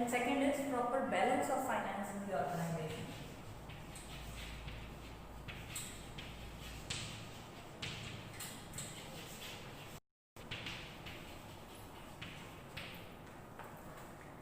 and second is proper balance of finance in the organization.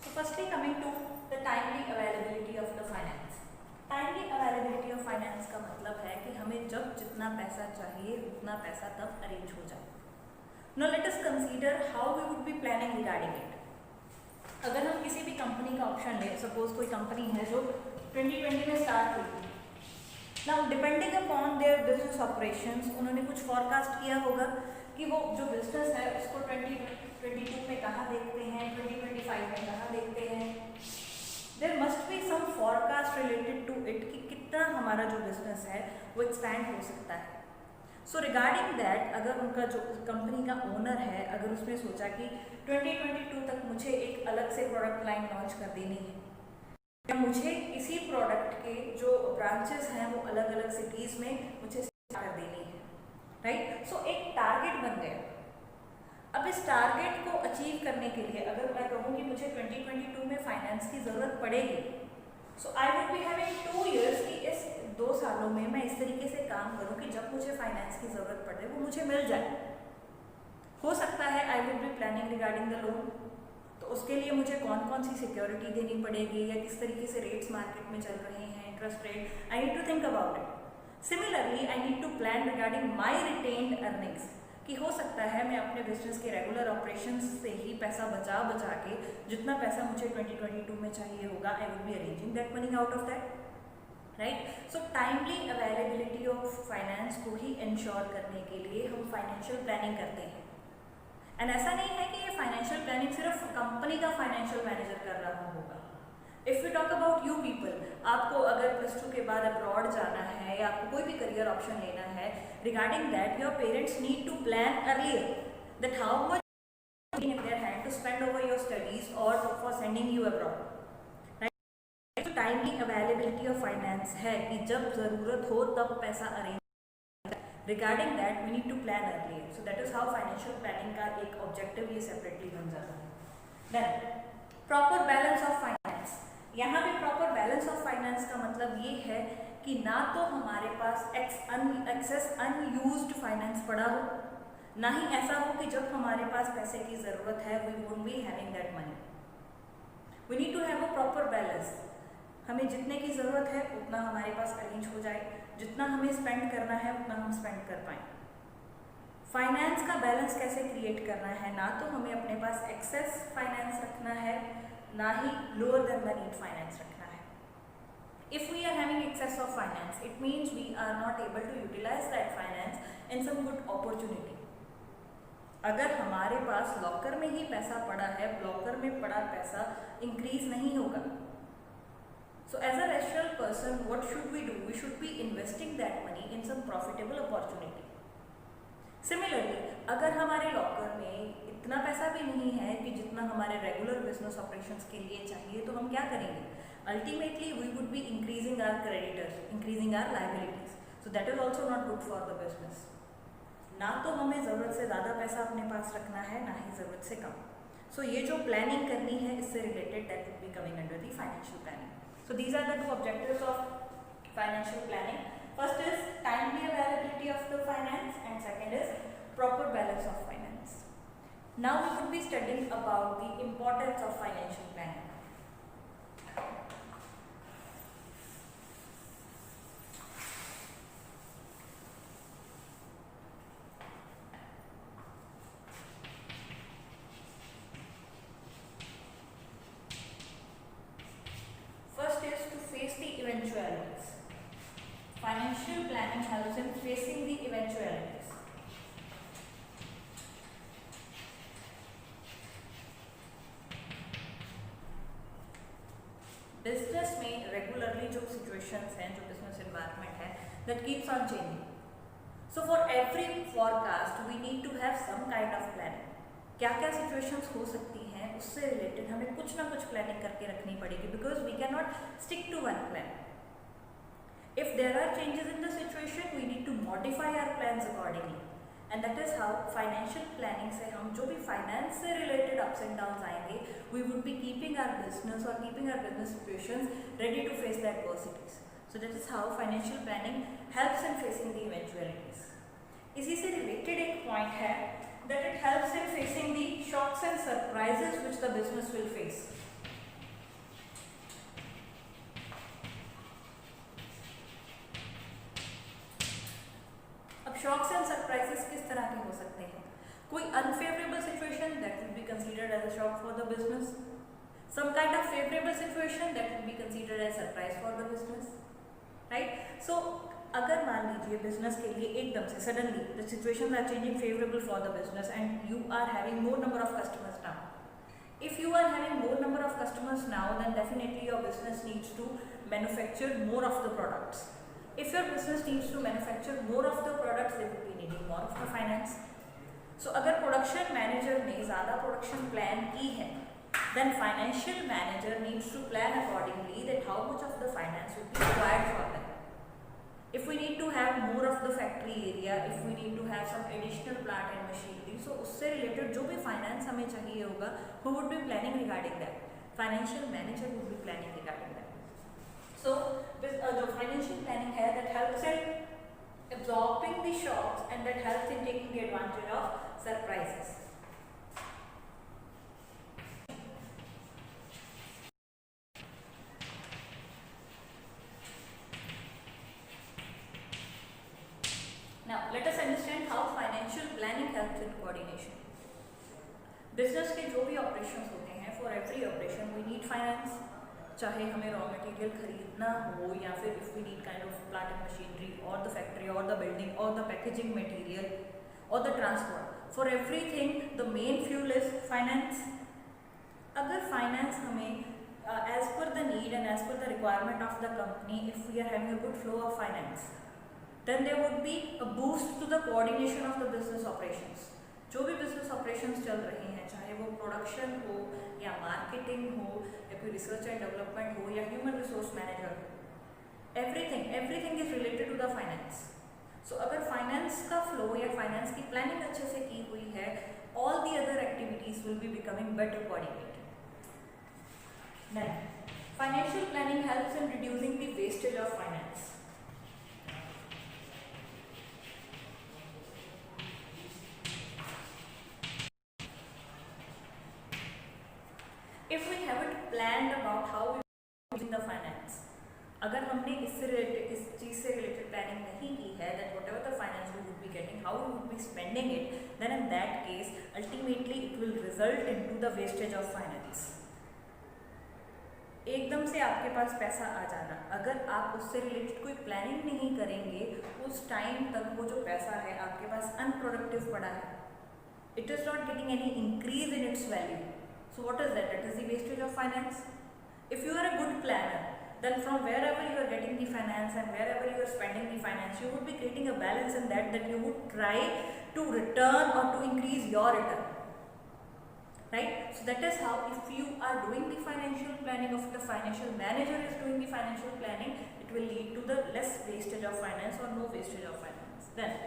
So firstly coming to the timely availability of the finance. Timely availability of finance का मतलब है कि हमें जब जितना पैसा चाहिए उतना पैसा तब अरेंज हो जाए. Now let us consider how we would be planning regarding it. अगर हम किसी भी कंपनी का ऑप्शन लें, सपोज कोई कंपनी है जो 2020 में स्टार्ट हुई. Now depending upon their business operations उन्होंने कुछ फॉरकास्ट किया होगा कि वो जो बिजनेस है उसको 2022 में कहाँ देखते हैं, 2025 में कहाँ देखते हैं. There must be some forecast related to it कि कितना हमारा जो बिजनेस है वो एक्सपैंड हो सकता है. सो रिगार्डिंग दैट अगर उनका जो कंपनी का ओनर है अगर उसने सोचा कि 2022 तक मुझे एक अलग से प्रोडक्ट लाइन लॉन्च कर देनी है या मुझे इसी प्रोडक्ट के जो ब्रांचेस हैं वो अलग अलग सिटीज़ में मुझे स्टार्ट कर देनी है, राइट. सो एक टारगेट बन गया. अब इस टारगेट को अचीव करने के लिए अगर मैं कहूँ कि मुझे 2022 में फाइनेंस की ज़रूरत पड़ेगी, so I would be having 2 years कि इस 2 सालों में मैं इस तरीके से काम करूँ कि जब मुझे फाइनेंस की ज़रूरत पड़े वो मुझे मिल जाए. हो सकता है आई would be planning regarding the loan. तो उसके लिए मुझे कौन कौन सी सिक्योरिटी देनी पड़ेगी या किस तरीके से रेट्स मार्केट में चल रहे हैं, interest rate, I need to think about it. Similarly I need to plan regarding my retained earnings कि हो सकता है मैं अपने बिजनेस के रेगुलर ऑपरेशंस से ही पैसा बचा के जितना पैसा मुझे 2022 में चाहिए होगा आई would B arranging that money out of that, right. So timely availability of finance को ही इंश्योर करने के लिए हम फाइनेंशियल प्लानिंग करते हैं. एंड ऐसा नहीं है कि ये फाइनेंशियल प्लानिंग सिर्फ कंपनी का फाइनेंशियल मैनेजर कर रहा होगा. If you talk about you people, आपको अगर +2 के बाद अब्रॉड जाना है या आपको कोई भी करियर ऑप्शन लेना है, regarding that your parents need to plan earlier that how much in their hand to spend over your studies और for sending you abroad, right. तो टाइमली अवेलेबिलिटी ऑफ फाइनेंस है कि जब ज़रूरत हो तब पैसा arrange. Regarding that we need to plan earlier. So that is how financial planning का एक ऑब्जेक्टिव ये सेपरेटली बन जाता है. Then proper balance of finance. यहाँ पे प्रॉपर बैलेंस ऑफ फाइनेंस का मतलब ये है कि ना तो हमारे पास एक्सेस अनयूज्ड फाइनेंस पड़ा हो, ना ही ऐसा हो कि जब हमारे पास पैसे की ज़रूरत है we won't be having that money. We need to have a proper balance. हमें जितने की ज़रूरत है उतना हमारे पास अरेंज हो जाए, जितना हमें स्पेंड करना है उतना हम स्पेंड कर पाएँ. फाइनेंस का बैलेंस कैसे क्रिएट करना है, ना तो हमें अपने पास एक्सेस फाइनेंस रखना है ना ही lower than the need finance रखना है. If we are having excess of finance it means we are not able to utilise that finance in some good opportunity. अगर हमारे पास लॉकर में ही पैसा पड़ा है, लॉकर में पड़ा पैसा इंक्रीज नहीं होगा. So as a rational person what should we do, we should be investing that money in some profitable opportunity. Similarly अगर हमारे लॉकर में इतना पैसा भी नहीं है कि जितना हमारे रेगुलर बिजनेस ऑपरेशंस के लिए चाहिए, तो हम क्या करेंगे? Ultimately we would be increasing our creditors, increasing our liabilities. So that is also not good for the business. ना तो हमें ज़रूरत से ज़्यादा पैसा अपने पास रखना है ना ही ज़रूरत से कम. सो ये जो प्लानिंग करनी है इससे related that would be coming under the financial planning. So these are the 2 objectives of financial planning. First is timely availability of the finance and second is proper balance of finance. Now we would be studying about the importance of financial planning. First is to face the eventualities. Financial planning helps in facing the eventualities. Business में regularly जो situations हैं, जो business environment है, that keeps on changing. So for every forecast we need to have some kind of planning. क्या क्या situations हो सकती हैं उससे रिलेटेड हमें कुछ ना कुछ प्लानिंग करके रखनी पड़ेगी, because we can not stick to one plan. If there are changes in the situation, we need to modify our plans accordingly. And that is how financial planning से हम जो भी फाइनेंस से रिलेटेड अप्स एंड डाउन्स आएंगे, we would be keeping our business और keeping our business situations ready to face the adversities. So that is how financial planning helps in facing the eventualities. इसी से related एक point है that it helps in facing the shocks and surprises which the business will face. अब shocks and surprises किस तरह के हो सकते हैं? कोई unfavorable situation that will be considered as a shock for the business, some kind of favorable situation that will be considered as surprise for the business, right? So अगर मान लीजिए बिजनेस के लिए एकदम से suddenly the situation are changing favourable for the business and you are having more number of customers now. If you are having more number of customers now, then definitely your business needs to manufacture more of the products. If your business needs to manufacture more of the products, they will be needing more of the finance. So अगर production manager ने ज़्यादा production plan की है, then financial manager needs to plan accordingly that how much of the finance would be required for them. If we need to have more of the factory area, if we need to have some additional plant and machinery, so उससे related जो भी finance हमें चाहिए होगा, who would be planning regarding that? Financial manager would be planning regarding that. So the financial planning है that helps in absorbing the shocks and that helps in taking the advantage of surprises. Now let us understand how financial planning helps in coordination. Business के जो भी operations होते हैं, for every operation we need finance. चाहे हमें raw material खरीदना हो या फिर if we need kind of plant and machinery और द फैक्ट्री और द बिल्डिंग और द पैकेजिंग मटेरियल और the transport, for everything the main fuel is finance. अगर फाइनेंस हमें as per the need and as per the requirement of the company, if we are having a good flow of finance, then there would be a boost to the coordination of the business operations. जो भी business operations चल रही हैं, चाहे वो production हो या marketing हो या कोई रिसर्च एंड डेवलपमेंट हो या ह्यूमन रिसोर्स मैनेजर हो, everything is related to the finance. So अगर फाइनेंस का फ्लो या फाइनेंस की प्लानिंग अच्छे से की हुई है, all the other activities will be becoming better coordinated. Then financial planning helps in reducing the wastage of finance. If we haven't planned about how we are using the finance, अगर हमने इससे related इस चीज़ से related planning नहीं की है, that whatever the finance we would be getting, how we would be spending it, then in that case ultimately it will result into the wastage of finance. एकदम से आपके पास पैसा आ जाना, अगर आप उससे रिलेटेड कोई प्लानिंग नहीं करेंगे, उस टाइम तक वो जो पैसा है आपके पास अनप्रोडक्टिव पड़ा है. It is not getting any increase in its value. So what is that? That is the wastage of finance. If you are a good planner, then from wherever you are getting the finance and wherever you are spending the finance, you would be creating a balance in that you would try to return or to increase your return. Right? So that is how, if you are doing the financial planning, of the financial manager is doing the financial planning, it will lead to the less wastage of finance or no wastage of finance. Then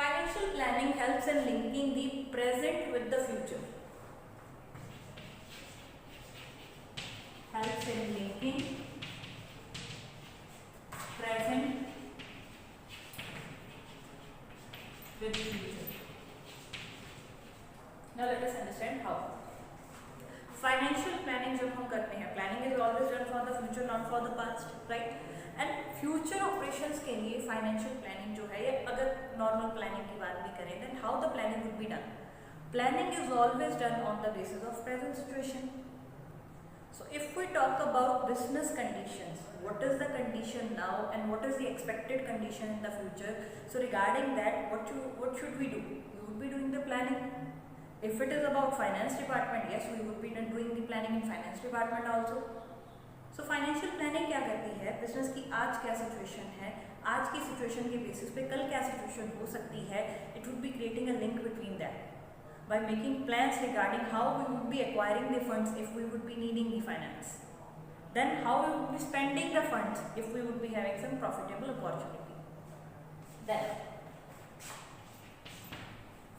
financial planning helps in linking the present with the future. Helps in linking present with future. Now let us understand how. Financial planning जब हम करते हैं, planning is always done for the future, not for the past, right? And future operations के लिए financial planning जो है, अगर normal planning की बात भी करें, then how the planning would be done. Planning is always done on the basis of present situation. So if we talk about business conditions, what is the condition now and what is the expected condition in the future, so regarding that what should we do? We would be doing the planning. If it is about finance department, yes, we would be doing the planning in finance department also. So financial planning क्या करती है, business की आज क्या situation है, आज की situation के बेसिस पे कल क्या सिचुएशन हो सकती है, it would be creating a link between that by making plans regarding how we would be acquiring the funds if we would be needing the finance, then how we would be spending the funds if we would be having some profitable opportunity. Then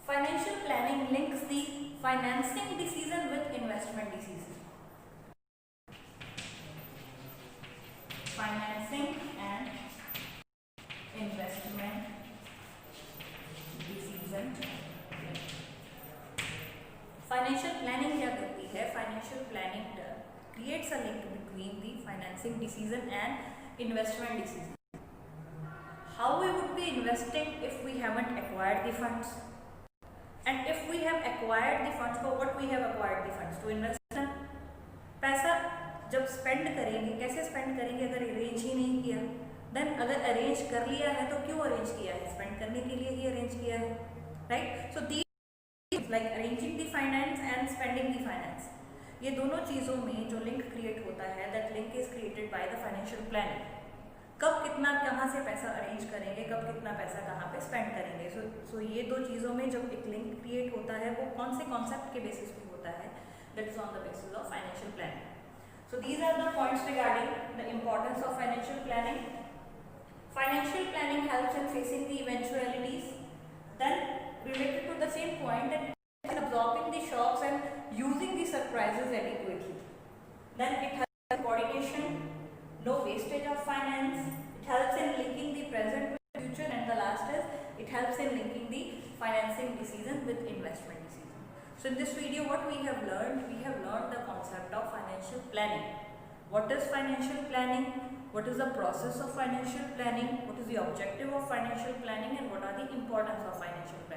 financial planning links the financing decision with investment decision. Financing and investment decision. Financial planning क्या करती है? Financial planning creates a link between the financing decision and investment decision. How we would be investing if we haven't acquired the funds, and if we have acquired the funds, for what we have acquired the funds? To invest. पैसा जब spend करेंगे, कैसे spend करेंगे अगर arrange ही नहीं किया? Then अगर arrange कर लिया है तो क्यों अरेंज किया है? स्पेंड करने के लिए ही अरेंज किया है, right? So the like arranging the finance and spending the finance, ये दोनों चीज़ों में जो लिंक क्रिएट होता है, that link is created by the financial planning. कब कितना कहाँ से पैसा अरेंज करेंगे, कब कितना पैसा कहाँ पे स्पेंड करेंगे. सो ये दो चीज़ों में जब एक लिंक क्रिएट होता है, वो कौन से कॉन्सेप्ट के बेसिस पे होता है? That is on the basis of financial planning. So these are the points regarding the importance of financial planning. Financial planning helps in facing the eventualities. Then related to the same point, that absorbing the shocks and using the surprises adequately. Then it helps in coordination, no wastage of finance. It helps in linking the present with future, and the last is it helps in linking the financing decision with investment decision. So in this video, what we have learned the concept of financial planning. What is financial planning? What is the process of financial planning? What is the objective of financial planning? And what are the importance of financial planning?